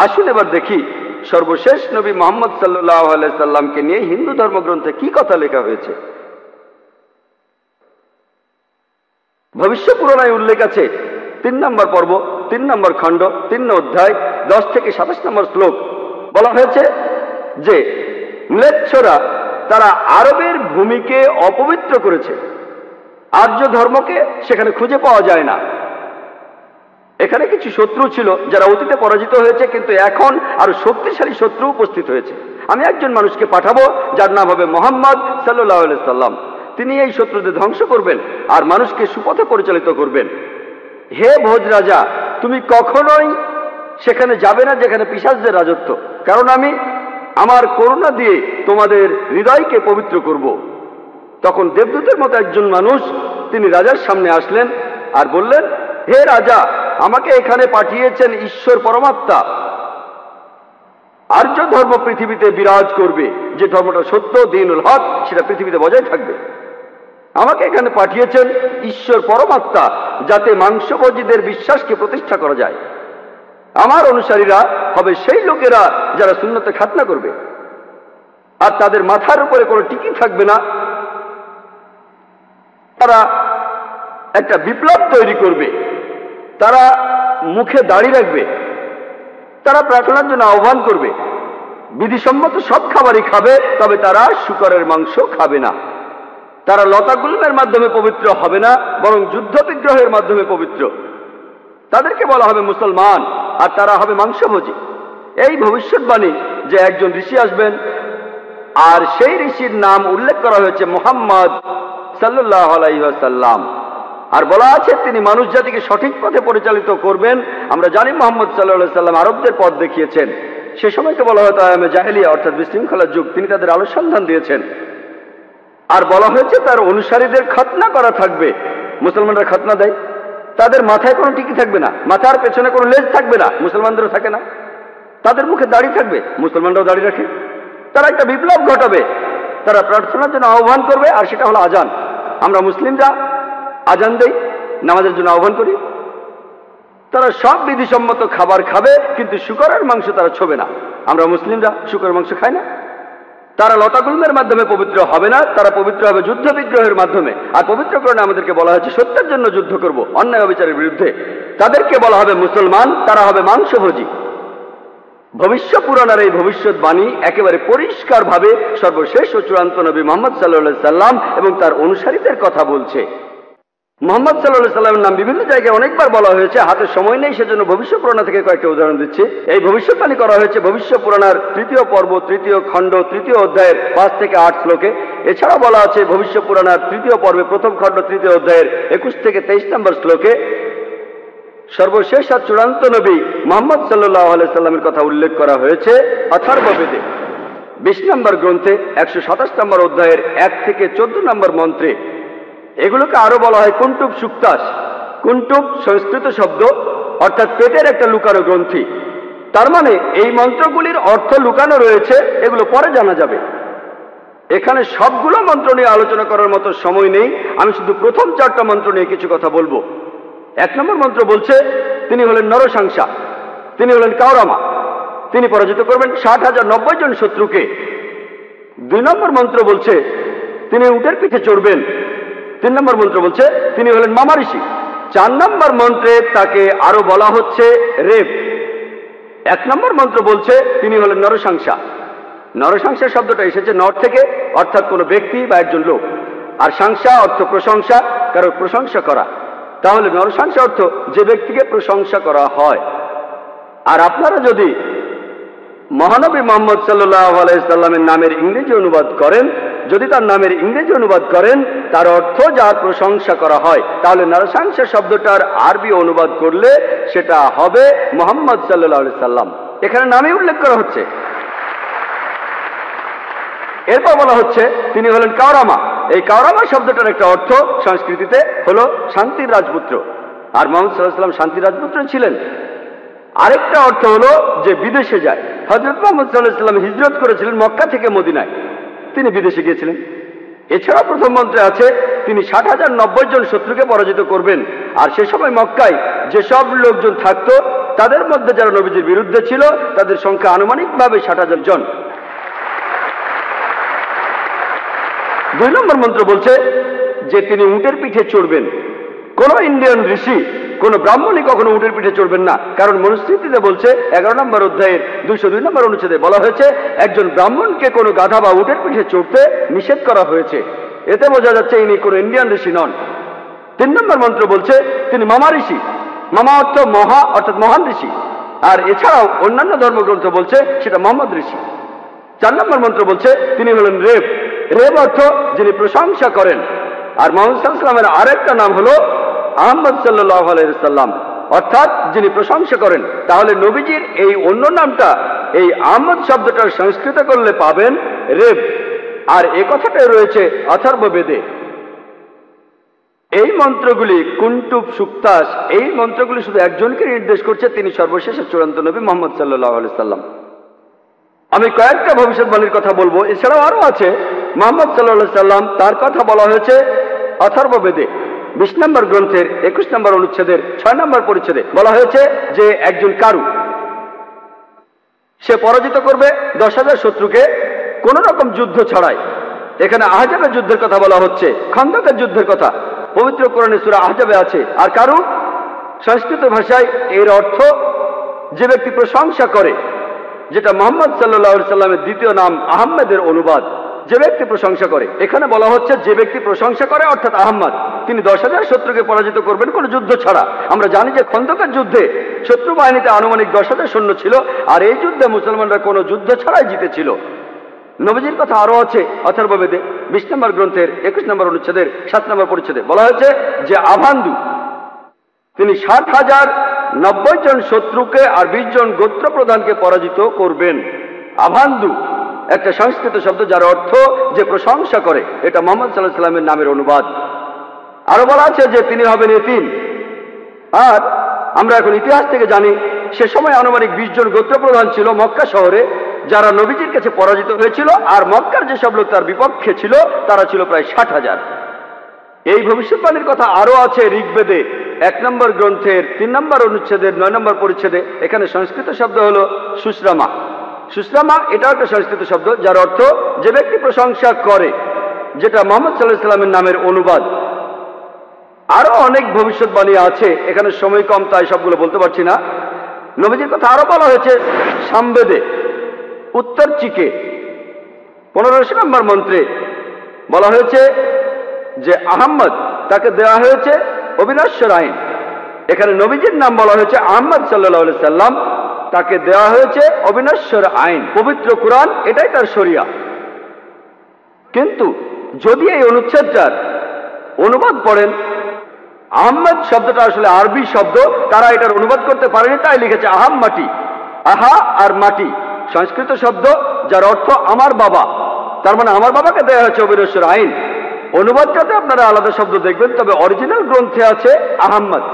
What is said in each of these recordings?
আসুন এবার দেখি সর্বশেষ নবী মুহাম্মদ সাল্লাল্লাহু আলাইহি সাল্লামকে নিয়ে হিন্দু ধর্মগ্রন্থে কি কথা লেখা হয়েছে। ভবিষ্য পুরাণায় উল্লেখ আছে 3 নম্বর পর্ব, 3 নম্বর খণ্ড, 3 অধ্যায়, 10 থেকে 27 নম্বর শ্লোক। বলা হয়েছে যে ম্লেচ্ছরা তারা আরবের ভূমিকে অপবিত্র করেছে, আর্য ধর্মকে সেখানে খুঁজে পাওয়া যায় না। এখানে কিছু শত্রু ছিল যারা অতীতে পরাজিত হয়েছে, কিন্তু এখন আরো শক্তিশালী শত্রু উপস্থিত হয়েছে। আমি একজন মানুষকে পাঠাবো যার নাম হবে মুহাম্মদ সাল্লাল্লাহু আলাইহি সাল্লাম। তিনি এই শত্রুদের ধ্বংস করবেন আর মানুষকে সুপথে পরিচালিত করবেন। হে ভোজ রাজা, তুমি কখনোই সেখানে যাবে না যেখানে পিশাচদের রাজত্ব, কারণ আমি আমার করুণা দিয়ে তোমাদের হৃদয়কে পবিত্র করব। তখন দেবদূতের মতো একজন মানুষ তিনি রাজার সামনে আসলেন আর বললেন, হে রাজা, আমাকে এখানে পাঠিয়েছেন ঈশ্বর পরমাত্মা। আর্য ধর্ম পৃথিবীতে বিরাজ করবে, যে ধর্মটা সত্য, দ্বীনুল হক, সেটা পৃথিবীতে বজায় থাকবে। আমাকে এখানে পাঠিয়েছেন ঈশ্বর পরমাত্মা, যাতে মাংসভোজীদের বিশ্বাসকে প্রতিষ্ঠা করা যায়। আমার অনুসারীরা হবে সেই লোকেরা যারা সুন্নতে খাতনা করবে, আর তাদের মাথার উপরে কোনো টিকি থাকবে না। তারা একটা বিপ্লব তৈরি করবে, তারা মুখে দাড়ি রাখবে, তারা প্রার্থনার জন্য আহ্বান করবে, বিধিসম্মত সব খাবারই খাবে, তবে তারা শূকরের মাংস খাবে না। তারা লতাগুল্মের মাধ্যমে পবিত্র হবে না, বরং যুদ্ধ বিগ্রহের মাধ্যমে পবিত্র। তাদেরকে বলা হবে মুসলমান, আর তারা হবে মাংসভোজী। এই ভবিষ্যৎবাণী যে একজন ঋষি আসবেন, আর সেই ঋষির নাম উল্লেখ করা হয়েছে মুহাম্মদ সাল্লাল্লাহু আলাইহি ওয়াসাল্লাম। আর বলা আছে তিনি মানুষ জাতিকে সঠিক পথে পরিচালিত করবেন। আমরা জানি মুহাম্মদ সাল্লাল্লাহু আলাইহি ওয়াসাল্লাম আরবদের পথ দেখিয়েছেন। সে সময়কে বলা হতো আয়ামে জাহেলিয়া, অর্থাৎ বিশৃঙ্খলার যুগ। তিনি তাদের আলো সন্ধান দিয়েছেন। আর বলা হয়েছে তার অনুসারীদের খতনা করা থাকবে। মুসলমানরা খতনা দেয়, তাদের মাথায় কোনো টিকি থাকবে না, মাথার পেছনে কোনো লেজ থাকবে না, মুসলমানদেরও থাকে না। তাদের মুখে দাড়ি থাকবে, মুসলমানরাও দাড়ি রাখে। তারা একটা বিপ্লব ঘটাবে, তারা প্রার্থনার জন্য আহ্বান করবে, আর সেটা হলো আজান। আমরা মুসলিমরা আজান দেই, নামাজের জন্য আহ্বান করি। তারা সব বিধিসম্মত খাবার খাবে, কিন্তু শূকরের মাংস তারা ছোবে না। আমরা মুসলিমরা শূকরের মাংস খাই না। তারা লতাগুল্মের মাধ্যমে পবিত্র হবে না, তারা পবিত্র হবে যুদ্ধ বিগ্রহের মাধ্যমে। আর পবিত্রকরণে আমাদেরকে বলা হয়েছে সত্যের জন্য যুদ্ধ করব, অন্যায় অবিচারের বিরুদ্ধে। তাদেরকে বলা হবে মুসলমান, তারা হবে মাংসভোজী। ভবিষ্য পুরাণের এই ভবিষ্যৎবাণী একেবারে পরিষ্কারভাবে সর্বশেষ ও চূড়ান্ত নবী মুহাম্মদ সাল্লাল্লাহু আলাইহি সাল্লাম এবং তার অনুসারীদের কথা বলছে। মুহাম্মদ সাল্লাল্লাহু আলাইহি সাল্লামের নাম বিভিন্ন জায়গায় অনেকবার বলা হয়েছে, হাতে সময় নেই, সেজন্য ভবিষ্য পুরাণ থেকে কয়েকটা উদাহরণ দিচ্ছি। এই ভবিষ্যৎবাণী করা হয়েছে ভবিষ্য পুরাণের 3য় পর্ব, 3য় খণ্ড, 3য় অধ্যায়ের 5 থেকে 8 শ্লোকে। এছাড়াও বলা আছে ভবিষ্য পুরাণের 3য় পর্বে 1ম খণ্ড, 3য় অধ্যায়ের 21 থেকে 23 নম্বর শ্লোকে। সর্বশেষ আর চূড়ান্ত নবী মুহাম্মদ সাল্লাল্লাহু আলাইহি সাল্লামের কথা উল্লেখ করা হয়েছে অথর্ববেদে 20 নম্বর গ্রন্থে 127 নম্বর অধ্যায়ের 1 থেকে 14 নম্বর মন্ত্রে। এগুলোকে আরো বলা হয় কুন্টুব সুক্তাস। কুন্টুব সংস্কৃত শব্দ, অর্থাৎ পেটের একটা লুকানো গ্রন্থি। তার মানে এই মন্ত্রগুলির অর্থ লুকানো রয়েছে, এগুলো পরে জানা যাবে। এখানে সবগুলো মন্ত্র নিয়ে আলোচনা করার মতো সময় নেই, আমি শুধু প্রথম 4টা মন্ত্র নিয়ে কিছু কথা বলবো। 1 নম্বর মন্ত্র বলছে তিনি হলেন নরসাংসা, তিনি হলেন কাওরামা, তিনি পরাজিত করবেন 60,090 জন শত্রুকে। 2 নম্বর মন্ত্র বলছে তিনি উটের পিঠে চড়বেন। 3 নম্বর মন্ত্র বলছে তিনি হলেন মামা ঋষি। 4 নম্বর মন্ত্রে তাকে আরো বলা হচ্ছে রেব। 1 নম্বর মন্ত্র বলছে তিনি হলেন নরসাংসা। নরসাংসা শব্দটা এসেছে নর থেকে, অর্থাৎ কোনো ব্যক্তি বা একজন লোক। আর সাংসা অর্থ প্রশংসা, কারো প্রশংসা করা। তাহলে নরসাংসা অর্থ যে ব্যক্তিকে প্রশংসা করা হয়। আর আপনারা যদি মহানবী মুহাম্মদ সাল্লাল্লাহু আলাইহি সাল্লামের নামের ইংরেজি অনুবাদ করেন, যদি তার নামের ইংরেজি অনুবাদ করেন তার অর্থ যার প্রশংসা করা হয়, তাহলে নরসাংসা শব্দটার আরবি অনুবাদ করলে সেটা হবে মুহাম্মদ সাল্লাল্লাহু আলাইহি সাল্লাম। এখানে নামে উল্লেখ করা হচ্ছে। এরপর বলা হচ্ছে তিনি হলেন কাওরামা। এই কাওরামা শব্দটার একটা অর্থ সংস্কৃতিতে হলো শান্তির রাজপুত্র। আর মুহাম্মদ সাল্লাল্লাহু আলাইহি সাল্লাম শান্তির রাজপুত্র ছিলেন। আরেকটা অর্থ হলো যে বিদেশে যায়। হযরত মুহাম্মদ সাল্লাল্লাহু আলাইহি সাল্লাম হিজরত করেছিলেন মক্কা থেকে মদিনায়, তিনি বিদেশে গিয়েছিলেন। এছাড়া প্রথম মন্ত্রে আছে তিনি 60,090 জন শত্রুকে পরাজিত করবেন। আর সে সময় মক্কায় যেসব লোকজন থাকতো তাদের মধ্যে যারা নবীজির বিরুদ্ধে ছিল তাদের সংখ্যা আনুমানিকভাবে 60,000 জন। 2 নম্বর মন্ত্র বলছে যে তিনি উটের পিঠে চড়বেন। কোন ইন্ডিয়ান ঋষি, কোন ব্রাহ্মণই কখনো উটের পিঠে চড়বেন না, কারণ মনুস্মৃতিতে বলছে 11 নম্বর অধ্যায়ের 202 নম্বর অনুচ্ছেদে বলা হয়েছে একজন ব্রাহ্মণকে কোনো গাধা বা উটের পিঠে চড়তে নিষেধ করা হয়েছে। এতে বোঝা যাচ্ছে ইনি কোনো ইন্ডিয়ান ঋষি নন। 3 নম্বর মন্ত্র বলছে তিনি মামা ঋষি। মামা অর্থ মহা, অর্থাৎ মহান ঋষি। আর এছাড়াও অন্যান্য ধর্মগ্রন্থ বলছে সেটা মোহাম্মদ ঋষি। 4 নম্বর মন্ত্র বলছে তিনি হলেন রেব। রেব অর্থ যিনি প্রশংসা করেন। আর মুহাম্মদ সাল্লাল্লাহু আলাইহি ওয়াসাল্লামের আরেকটা নাম হলো আহমদ সাল্লাল্লাহু আলাইহি ওয়াসাল্লাম, অর্থাৎ যিনি প্রশংসা করেন। তাহলে নবীজির এই অন্য নামটা, এই আহমদ শব্দটার সংস্কৃত করলে পাবেন রেব। আর এ কথাটাই রয়েছে অথর্ববেদে। এই মন্ত্রগুলি কুন্টুব সুক্তাস, এই মন্ত্রগুলি শুধু একজনকে নির্দেশ করছে, তিনি সর্বশেষ চূড়ান্ত নবী মুহাম্মদ সাল্লাল্লাহু আলাইহি ওয়াসাল্লাম। আমি কয়েকটা ভবিষ্যৎবাণীর কথা বলবো, এছাড়াও আরো আছে। মুহাম্মদ সাল্লাল্লাহু আলাইহি ওয়াসাল্লাম, তার কথা বলা হয়েছে অথর্ববেদে 20 নম্বর গ্রন্থের 21 নম্বর অনুচ্ছেদের 6 নম্বর পরিচ্ছেদে বলা হয়েছে যে একজন কারু, সে পরাজিত করবে 10,000 শত্রুকে কোন রকম যুদ্ধ ছাড়াই। এখানে আহজাবের যুদ্ধের কথা বলা হচ্ছে, খন্দকের যুদ্ধের কথা পবিত্র কোরআনে সূরা আহজাবে আছে। আর কারু সংস্কৃত ভাষায় এর অর্থ যে ব্যক্তি প্রশংসা করে, যেটা মুহাম্মদ সাল্লাল্লাহু আলাইহি সাল্লামের দ্বিতীয় নাম আহমেদের অনুবাদ। যে ব্যক্তি প্রশংসা করে, এখানে বলা হচ্ছে যে ব্যক্তি প্রশংসা করে অর্থাৎ আহমদ, তিনি 10,000 শত্রুকে পরাজিত করবেন কোনো যুদ্ধ ছাড়া। আমরা জানি যে খন্দকের যুদ্ধে শত্রু বাহিনীতে আনুমানিক 10,000 সৈন্য ছিল, আর এই যুদ্ধে মুসলমানরা কোনো যুদ্ধ ছাড়াই জিতেছিল। নবীজির কথা আরো আছে অথর্ববেদে 20 নম্বর গ্রন্থের 21 নম্বর অনুচ্ছেদের 7 নম্বর পরিচ্ছেদে বলা হয়েছে যে আভান্দু, তিনি 60,090 জন শত্রুকে আর 20 জন গোত্র প্রধানকে পরাজিত করবেন। আভান্দু একটা সংস্কৃত শব্দ যার অর্থ যে প্রশংসা করে, এটা মুহাম্মদ সাল্লাল্লাহু আলাইহি সাল্লামের নামের অনুবাদ। আরো বলা আছে যে তিনি হবেন এতিম। আর আমরা এখন ইতিহাস থেকে জানি সে সময় আনুমানিক 20 জন গোত্র প্রধান ছিল মক্কা শহরে, যারা নবীজির কাছে পরাজিত হয়েছিল। আর মক্কার যেসব লোক তার বিপক্ষে ছিল তারা ছিল প্রায় 60,000। এই ভবিষ্যৎবাণীর কথা আরো আছে ঋগ্বেদে 1 নম্বর গ্রন্থের 3 নম্বর অনুচ্ছেদের 9 নম্বর পরিচ্ছেদে। এখানে সংস্কৃত শব্দ হলো সুশ্রামা। সুশ্রামা এটাও একটা সংস্কৃত শব্দ যার অর্থ যে ব্যক্তি প্রশংসা করে, যেটা মুহাম্মদ সাল্লাল্লাহু আলাইহি সাল্লামের নামের অনুবাদ। আরো অনেক ভবিষ্যৎবাণী আছে, এখানে সময় কম তাই সবগুলো বলতে পারছি না। নবীজির কথা আরো বলা হয়েছে সামবেদে উত্তর চিকে 15 নম্বর মন্ত্রে বলা হয়েছে যে আহম্মদ, তাকে দেওয়া হয়েছে অবিনশ্বর আইন। এখানে নবীজির নাম বলা হয়েছে আহমদ সাল্লাল্লাহু আলাইহি সাল্লাম, তাকে দেওয়া হয়েছে অবিনশ্বর আইন। পবিত্র কুরআন এটাই তার শরিয়া। কিন্তু যদি এই অনুচ্ছেদটার অনুবাদ পড়েন, আহমদ শব্দটা আসলে আরবি শব্দ, তারা এটার অনুবাদ করতে পারেনি, তাই লিখেছে আহাম মাটি। আহা আর মাটি সংস্কৃত শব্দ যার অর্থ আমার বাবা, তার মানে আমার বাবাকে দেওয়া হয়েছে অবিনশ্বর আইন। অনুবাদটাতে আপনারা আলাদা শব্দ দেখবেন, তবে অরিজিনাল গ্রন্থে আছে আহম্মদ।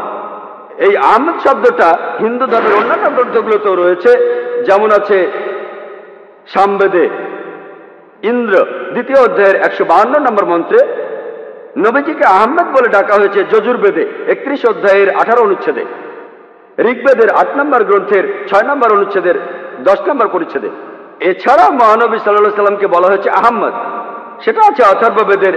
এই আহমদ শব্দটা হিন্দু ধর্মের অন্যান্য গ্রন্থগুলোতেও রয়েছে, যেমন আছে সামবেদে ইন্দ্র 2য় অধ্যায়ের 152 নম্বর মন্ত্রে নবীজিকে আহমদ বলে ডাকা হয়েছে যজুর্বেদে 31 অধ্যায়ের 18 অনুচ্ছেদে, ঋগ্বেদের 8 নম্বর গ্রন্থের 6 নম্বর অনুচ্ছেদের 10 নম্বর পরিচ্ছেদে। এছাড়া মহানবী সাল্লাল্লাহু আলাইহি সাল্লামকে বলা হয়েছে আহমদ, সেটা আছে অথর্ববেদের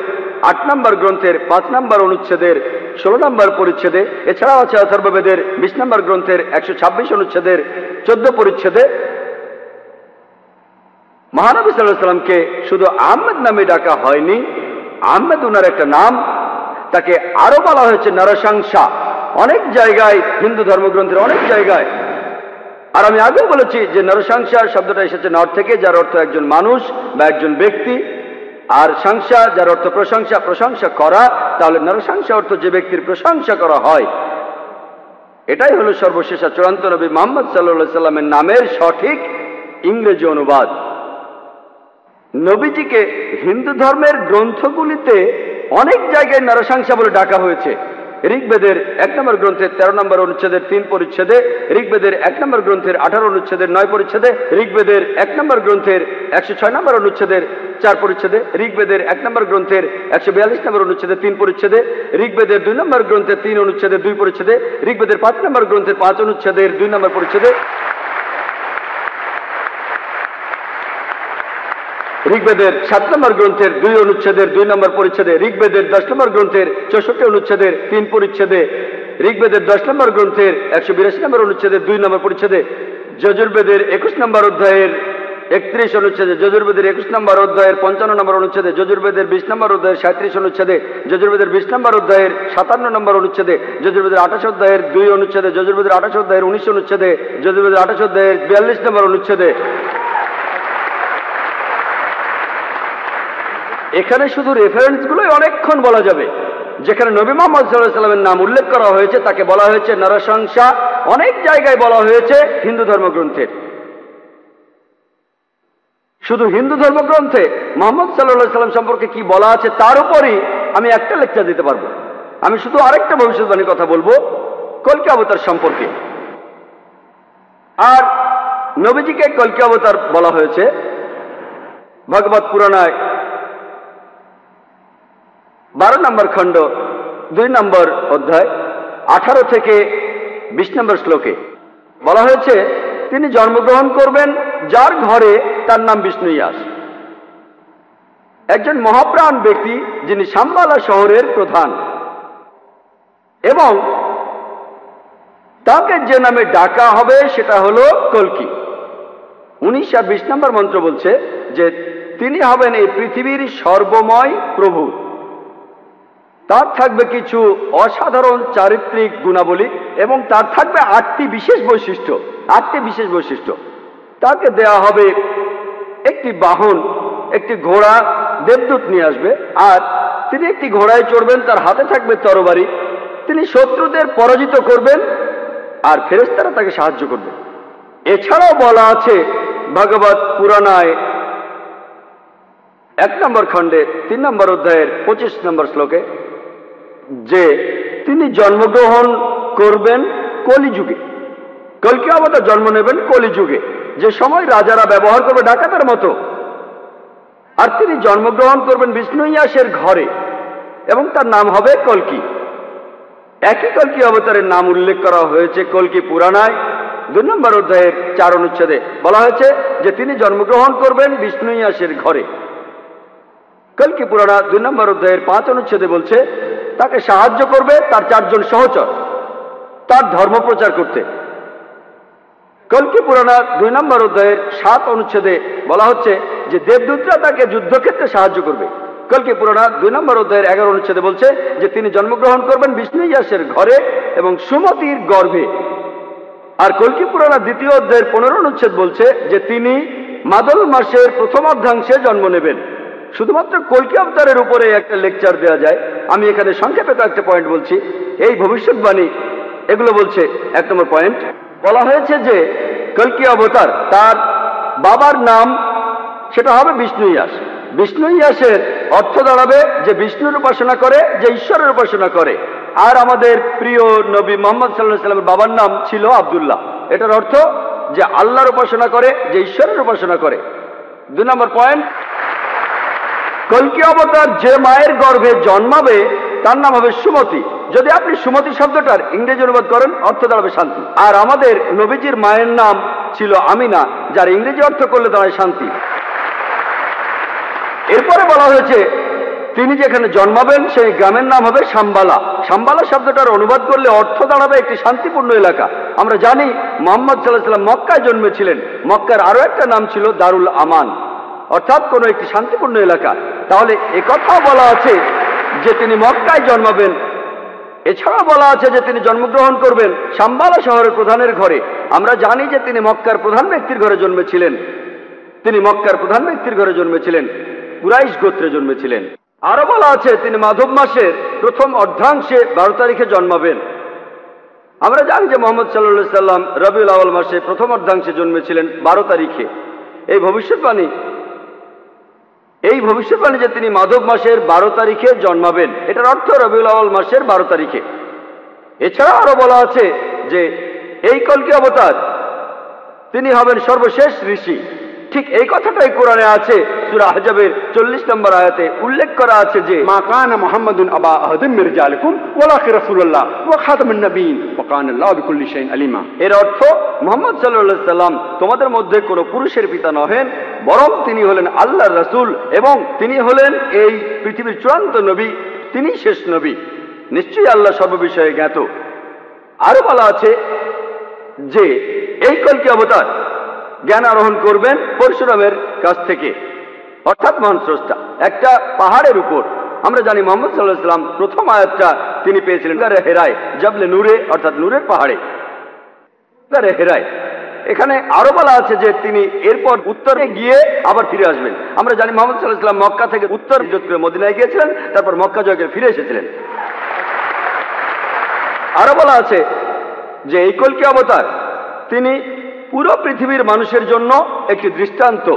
8 নম্বর গ্রন্থের 5 নম্বর অনুচ্ছেদের 16 নম্বর পরিচ্ছেদে। এছাড়াও আছে অথর্ববেদের 20 নম্বর গ্রন্থের 126 অনুচ্ছেদের 14 পরিচ্ছেদে। মহানবী সাল্লাল্লাহু আলাইহি সাল্লামকে শুধু আহমদ নামে ডাকা হয়নি, আহমদ উনার একটা নাম, তাকে আরো বলা হয়েছে নরসংসা অনেক জায়গায়, হিন্দু ধর্মগ্রন্থের অনেক জায়গায়। আর আমি আগেও বলেছি যে নরসংসা শব্দটা এসেছে নর থেকে, যার অর্থ একজন মানুষ বা একজন ব্যক্তি। আর সংসা যার অর্থ প্রশংসা, প্রশংসা করা। তাহলে নরসংসা অর্থ যে ব্যক্তির প্রশংসা করা হয়। এটাই হলো সর্বশেষ চূড়ান্ত নবী মুহাম্মদ সাল্লাল্লাহু আলাইহি সাল্লামের নামের সঠিক ইংরেজি অনুবাদ। নবীজিকে হিন্দু ধর্মের গ্রন্থগুলিতে অনেক জায়গায় নরসংসা বলে ডাকা হয়েছে। ঋগ্বেদের 1 নম্বর গ্রন্থের 13 নম্বর অনুচ্ছেদের 3 পরিচ্ছেদে, ঋগ্বেদের 1 নম্বর গ্রন্থের 18 অনুচ্ছেদের 9 পরিচ্ছেদে, ঋগ্বেদের 1 নম্বর গ্রন্থের 106 নম্বর অনুচ্ছেদের 4 পরিচ্ছেদে, ঋগ্বেদের 1 নম্বর গ্রন্থের 142 নম্বর অনুচ্ছেদের 3 পরিচ্ছেদে, ঋগ্বেদের 2 নম্বর গ্রন্থের 3 অনুচ্ছেদের 2 পরিচ্ছেদে, ঋগ্বেদের 5 নম্বর গ্রন্থের 5 অনুচ্ছেদের 2 নম্বর পরিচ্ছেদে, ঋগ্বেদের 7 নম্বর গ্রন্থের 2 অনুচ্ছেদের 2 নম্বর পরিচ্ছেদে, ঋগ্বেদের 10 নম্বর গ্রন্থের 64 অনুচ্ছেদের 3 পরিচ্ছেদে, ঋগ্বেদের 10 নম্বর গ্রন্থের 182 নম্বর অনুচ্ছেদের 2 নম্বর পরিচ্ছেদে, যজুর্বেদের 21 নম্বর অধ্যায়ের 31 অনুচ্ছেদে, যজুর্বেদের 21 নম্বর অধ্যায়ের 55 নম্বর অনুচ্ছেদে, যজুর্বেদের 20 নম্বর অধ্যায়ের 37 অনুচ্ছেদে, যজুর্বেদের 20 নম্বর অধ্যায়ের 57 নম্বর অনুচ্ছেদে, যজুর্বেদের 28 অধ্যায়ের 2 অনুচ্ছেদে, যজুর্বেদের 28 অধ্যায়ের 19 অনুচ্ছেদে, যজুর্বেদের 28 অধ্যায়ের 42 নম্বর অনুচ্ছেদে। এখানে শুধু রেফারেন্সগুলোই অনেকক্ষণ বলা যাবে। যেখানে নবী মুহাম্মদ সাল্লাল্লাহু আলাইহি সাল্লামের নাম উল্লেখ করা হয়েছে তাকে বলা হয়েছে নরশংসা, অনেক জায়গায় বলা হয়েছে হিন্দু ধর্মগ্রন্থের। শুধু হিন্দু ধর্মগ্রন্থে মুহাম্মদ সাল্লাল্লাহু আলাইহি সাল্লাম সম্পর্কে কি বলা আছে তার উপরই আমি একটা লেকচার দিতে পারবো। আমি শুধু আরেকটা ভবিষ্যৎবাণীর কথা বলবো কল্কি অবতার সম্পর্কে। আর নবীজিকে কল্কি অবতার বলা হয়েছে ভগবত পুরাণায় 12 নম্বর খণ্ড 2 নম্বর অধ্যায় 18 থেকে 20 নম্বর শ্লোকে বলা হয়েছে তিনি জন্মগ্রহণ করবেন যার ঘরে তার নাম বিষ্ণু ইয়াস, একজন মহাপ্রাণ ব্যক্তি যিনি শাম্বালা শহরের প্রধান, এবং তাকে যে নামে ডাকা হবে সেটা হলো কল্কি। 19 আর 20 নম্বর মন্ত্র বলছে যে তিনি হবেন এই পৃথিবীর সর্বময় প্রভু। তার থাকবে কিছু অসাধারণ চারিত্রিক গুণাবলী এবং তার থাকবে 8টি বিশেষ বৈশিষ্ট্য। তাকে দেয়া হবে একটি বাহন, একটি ঘোড়া, দেবদূত নিয়ে আসবে, আর তিনি একটি ঘোড়ায় চড়বেন, তার হাতে থাকবে তরবারি, তিনি শত্রুদের পরাজিত করবেন আর ফেরেশতারা তাকে সাহায্য করবে। এছাড়াও বলা আছে ভগবত পুরাণায় 1 নম্বর খণ্ডে 3 নম্বর অধ্যায়ের 25 নম্বর শ্লোকে যে তিনি জন্মগ্রহণ করবেন কলিযুগে। কল্কি অবতার জন্ম নেবেন কলিযুগে, যে সময় রাজারা ব্যবহার করবে ডাকাতের মতো। আর তিনি জন্মগ্রহণ করবেন বিষ্ণু ইয়াসের ঘরে এবং তার নাম হবে কল্কি। একই কল্কি অবতারের নাম উল্লেখ করা হয়েছে কল্কি পুরাণায় 2 নম্বর অধ্যায়ের 4 অনুচ্ছেদে। বলা হয়েছে যে তিনি জন্মগ্রহণ করবেন বিষ্ণু ইয়াসের ঘরে। কল্কি পুরাণা 2 নম্বর অধ্যায়ের 5 অনুচ্ছেদে বলছে তাকে সাহায্য করবে তার 4 জন সহচর তার ধর্ম প্রচার করতে। কল্কি পুরাণা 2 নম্বর অধ্যায়ের 7 অনুচ্ছেদে বলা হচ্ছে যে দেবদূতরা তাকে যুদ্ধক্ষেত্রে সাহায্য করবে। কল্কি পুরাণা 2 নম্বর অধ্যায়ের 11 অনুচ্ছেদে বলছে যে তিনি জন্মগ্রহণ করবেন বিষ্ণু ইয়াসের ঘরে এবং সুমতির গর্ভে। আর কল্কি পুরাণা 2য় অধ্যায়ের 15 অনুচ্ছেদ বলছে যে তিনি মাদল মাসের প্রথম অর্ধাংশে জন্ম নেবেন। শুধুমাত্র কল্কি অবতারের উপরে একটা লেকচার দেওয়া যায়, আমি এখানে সংক্ষেপে একটা পয়েন্ট বলছি। এই ভবিষ্যৎবাণী এগুলো বলছে 1 নম্বর পয়েন্ট, বলা হয়েছে যে কল্কি অবতার তার বাবার নাম সেটা হবে বিষ্ণু ইয়াস। বিষ্ণু ইয়াসের অর্থ দাঁড়াবে যে বিষ্ণুর উপাসনা করে, যে ঈশ্বরের উপাসনা করে। আর আমাদের প্রিয় নবী মুহাম্মদ সাল্লাল্লাহু আলাইহি সাল্লামের বাবার নাম ছিল আব্দুল্লাহ। এটার অর্থ যে আল্লাহর উপাসনা করে, যে ঈশ্বরের উপাসনা করে। 2 নম্বর পয়েন্ট, কল্কি অবতার যে মায়ের গর্ভে জন্মাবে তার নাম হবে সুমতি। যদি আপনি সুমতি শব্দটার ইংরেজি অনুবাদ করেন অর্থ দাঁড়াবে শান্তি। আর আমাদের নবীজির মায়ের নাম ছিল আমিনা, যার ইংরেজি অর্থ করলে দাঁড়ায় শান্তি। এরপরে বলা হয়েছে তিনি যেখানে জন্মাবেন সেই গ্রামের নাম হবে শাম্বালা। শাম্বালা শব্দটার অনুবাদ করলে অর্থ দাঁড়াবে একটি শান্তিপূর্ণ এলাকা। আমরা জানি মুহাম্মদ সাল্লাল্লাহু আলাইহি সাল্লাম মক্কায় জন্মেছিলেন। মক্কার আরো একটা নাম ছিল দারুল আমান, অর্থাৎ কোনো একটি শান্তিপূর্ণ এলাকা। তাহলে একথাও বলা আছে যে তিনি মক্কায় জন্মাবেন। এছাড়াও বলা আছে যে তিনি জন্মগ্রহণ করবেন শাম্বালা শহরের প্রধানের ঘরে। আমরা জানি যে তিনি মক্কার প্রধান ব্যক্তির ঘরে জন্মেছিলেন। কুরাইশ গোত্রে জন্মেছিলেন। আরো বলা আছে তিনি মাধব মাসের প্রথম অর্ধাংশে 12 তারিখে জন্মাবেন। আমরা জানি যে মুহাম্মদ সাল্লাল্লাহু আলাইহি সাল্লাম রবিউল আউয়াল মাসে প্রথম অর্ধাংশে জন্মেছিলেন 12 তারিখে। এই ভবিষ্যৎবাণী যে তিনি মাধব মাসের 12 তারিখে জন্মাবেন, এটার অর্থ রবিউল আউয়াল মাসের 12 তারিখে। এছাড়া আরো বলা আছে যে এই কলকি অবতার তিনি হবেন সর্বশেষ ঋষি। ঠিক এই কথাটাই কোরআনে আছে, সূরা আহজাবের 40 নম্বর আয়াতে উল্লেখ করা আছে যে মা কানা মুহাম্মাদুন আবা আহাদিন মির রিজালিকুম ওয়ালাকিন রাসূলুল্লাহ ওয়া খাতামুন নবিয়্যিন ওয়া কানা আল্লাহু বিকুল্লি শাইইন আলিমা। এর অর্থ মুহাম্মদ সাল্লাল্লাহু আলাইহি সাল্লাম তোমাদের মধ্যে কোনো পুরুষের পিতা নহেন, বরং তিনি হলেন আল্লাহর রাসূল এবং তিনি হলেন এই পৃথিবীর চূড়ান্ত নবী, তিনি শেষ নবী। নিশ্চয়ই আল্লাহ সর্ববিষয়ে জ্ঞাত। আরো বলা আছে যে এই কলকি অবতার জ্ঞান আরোহণ করবেন পরশুরামের কাছ থেকে, অর্থাৎ মহান স্রষ্টা। একটা পাহাড়ের উপর আমরা জানি মুহাম্মদ সাল্লাল্লাহু আলাইহি সাল্লাম প্রথম আয়াতটা তিনি পেয়েছিলেন গারে হেরায়, জাবলে নূরে, অর্থাৎ নূরের পাহাড়ে, গারে হেরায়। এখানে আরো বলা আছে যে তিনি এরপর উত্তরে গিয়ে আবার ফিরে আসবেন। আমরা জানি মুহাম্মদ সাল্লাল্লাহু আলাইহি সাল্লাম মক্কা থেকে উত্তর হিজরত করে মদিনায় গিয়েছিলেন, তারপর মক্কা জয় করে ফিরে এসেছিলেন। আরো বলা আছে যে এই কলকি অবতার তিনি পুরো পৃথিবীর মানুষের জন্য একটি দৃষ্টান্ত।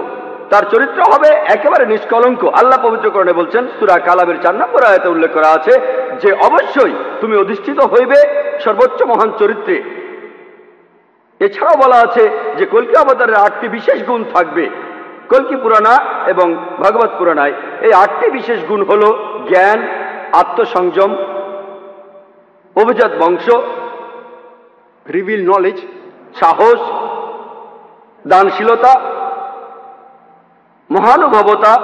তার চরিত্র হবে একেবারে নিষ্কলঙ্ক। আল্লাহ পবিত্রকরণে বলছেন, সূরা কালামের 4 নম্বর আয়াতে উল্লেখ করা আছে যে অবশ্যই তুমি অধিষ্ঠিত হইবে সর্বোচ্চ মহান চরিত্রে। এছাড়াও বলা আছে যে কলকি অবতারের 8টি বিশেষ গুণ থাকবে। কলকি পুরাণা এবং ভাগবত পুরাণায় এই 8টি বিশেষ গুণ হল জ্ঞান, আত্মসংযম, অভিজাত বংশ, রিভিল নলেজ, সাহস, দানশীলতা, মহানুভবতা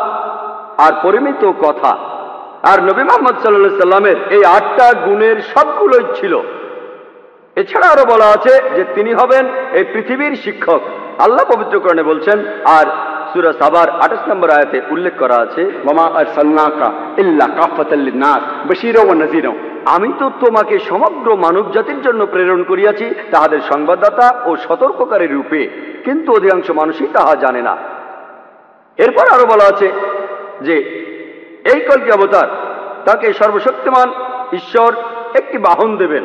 আর পরিমিত কথা। আর নবী মুহাম্মদ সাল্লাল্লাহু আলাইহি সাল্লামের এই 8টা গুণের সবগুলোই ছিল। এছাড়া আরো বলা আছে যে তিনি হবেন এই পৃথিবীর শিক্ষক। আল্লাহ পবিত্রকরণে বলছেন, আর সূরা সাবার 28 নম্বর আয়াতে উল্লেখ করা আছে, ওয়ামা আরসালনাকা ইল্লা কাফাতাল লিন-নাস বাশীরা ওয়া নাযীরা। আমি তো তোমাকে সমগ্র মানব জাতির জন্য প্রেরণ করিয়াছি তাহাদের সংবাদদাতা ও সতর্ককারী রূপে, কিন্তু অধিকাংশ মানুষই তাহা জানে না। এরপর আরো বলা আছে যে এই কলকি অবতার তাকে সর্বশক্তিমান ঈশ্বর একটি বাহন দেবেন।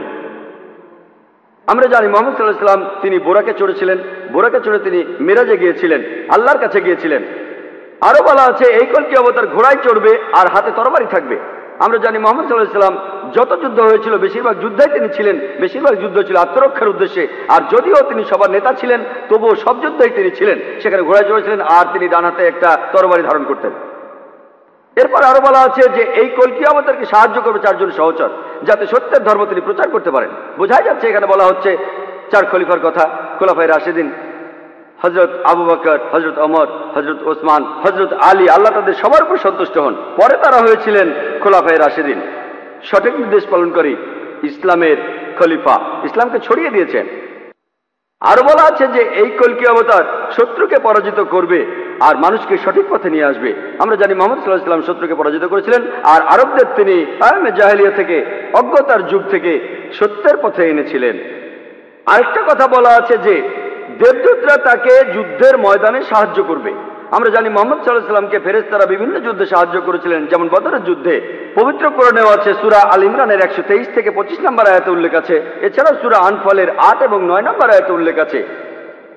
আমরা জানি মুহাম্মদ সাল্লাল্লাহু আলাইহি সাল্লাম তিনি বোরাকে চড়েছিলেন, বোরাকে চড়ে তিনি মেরাজে গিয়েছিলেন, আল্লাহর কাছে গিয়েছিলেন। আরো বলা আছে এই কলকি অবতার ঘোড়ায় চড়বে আর হাতে তরবারি থাকবে। আমরা জানি মুহাম্মদ সাল্লাল্লাহু আলাইহি সাল্লাম যত যুদ্ধ হয়েছিল বেশিরভাগ যুদ্ধই তিনি ছিলেন, বেশিরভাগ যুদ্ধ ছিল আত্মরক্ষার উদ্দেশ্যে। আর যদিও তিনি সবার নেতা ছিলেন, তবুও সব যুদ্ধই তিনি ছিলেন, সেখানে ঘোড়ায় চড়েছিলেন আর তিনি ডান হাতে একটা তরবারি ধারণ করতেন। এরপর আরো বলা আছে যে এই কলকি অবতারকে সাহায্য করবে 4 জন সহচর, যাতে সত্যের ধর্ম তিনি প্রচার করতে পারেন। বোঝাই যাচ্ছে এখানে বলা হচ্ছে 4 খলিফার কথা, খোলাফায়ে রাশিদিন, হযরত আবু বকর, হযরত ওমর, হযরত ওসমান, হযরত আলী, আল্লাহ তাদের সবার উপর সন্তুষ্ট হন। পরে তারা হয়েছিলেন খোলাফায়ে রাশিদিন, সঠিক নির্দেশ পালনকারী ইসলামের খলিফা, ইসলামকে ছড়িয়ে দিয়েছেন। আরো বলা আছে যে এই কলকি অবতার শত্রুকে পরাজিত করবে আর মানুষকে সঠিক পথে নিয়ে আসবে। আমরা জানি মুহাম্মদ সাল্লাল্লাহু আলাইহি ওয়াসাল্লাম শত্রুকে পরাজিত করেছিলেন আর আরবদের তিনি আয়ামে জাহেলিয়া থেকে, অজ্ঞতার যুগ থেকে সত্যের পথে এনেছিলেন। আরেকটা কথা বলা আছে যে দেবদূতরা তাকে যুদ্ধের ময়দানে সাহায্য করবে। আমরা জানি মুহাম্মদ সাল্লাল্লাহু আলাইহি ওয়াসাল্লামকে ফেরেশতারা বিভিন্ন যুদ্ধে সাহায্য করেছিলেন, যেমন বদরের যুদ্ধে। পবিত্র কোরআনেও আছে, সূরা আল ইমরানের 123 থেকে 25 নম্বর আয়াতে উল্লেখ আছে। এছাড়াও সূরা আনফালের 8 এবং 9 নম্বর আয়াতে উল্লেখ আছে।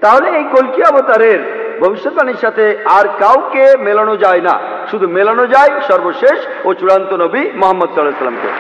তাহলে এই কলকি অবতারের ভবিষ্যৎবাণীর সাথে আর কাউকে মেলানো যায় না, শুধু মেলানো যায় সর্বশেষ ও চূড়ান্ত নবী মুহাম্মদ সাল্লাল্লাহু আলাইহি ওয়াসাল্লামকে।